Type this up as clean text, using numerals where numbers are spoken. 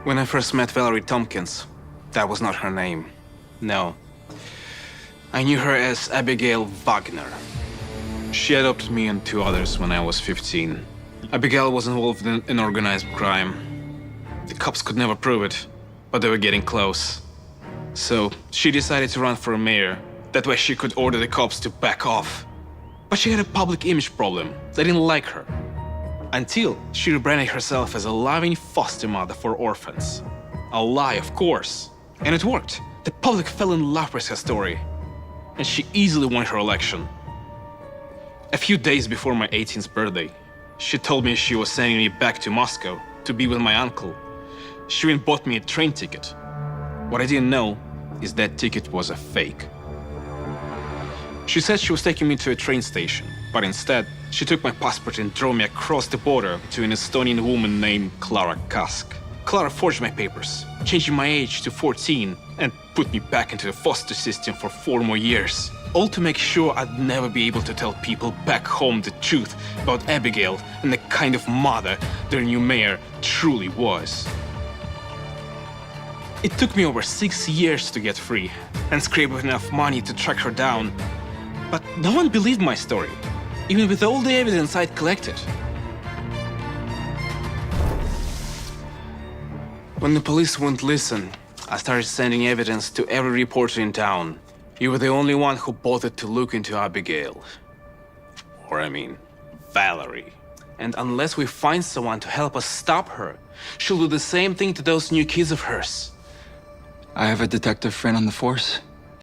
When I first met Valerie Tompkins, that was not her name. No. I knew her as Abigail Wagner. She adopted me and two others when I was 15. Abigail was involved in organized crime. The cops could never prove it, but they were getting close. So she decided to run for mayor. That way she could order the cops to back off. But she had a public image problem. They didn't like her. Until she rebranded herself as a loving foster mother for orphans. A lie, of course. And it worked. The public fell in love with her story. And she easily won her election. A few days before my 18th birthday, she told me she was sending me back to Moscow to be with my uncle. She even bought me a train ticket. What I didn't know is that ticket was a fake. She said she was taking me to a train station, but instead, she took my passport and drove me across the border to an Estonian woman named Clara Kask. Clara forged my papers, changing my age to 14 and put me back into the foster system for 4 more years. All to make sure I'd never be able to tell people back home the truth about Abigail and the kind of mother their new mayor truly was. It took me over 6 years to get free and scrape up enough money to track her down. But no one believed my story, even with all the evidence I'd collected. When the police wouldn't listen, I started sending evidence to every reporter in town. You were the only one who bothered to look into Abigail. Or I mean, Valerie. And unless we find someone to help us stop her, she'll do the same thing to those new kids of hers. I have a detective friend on the force.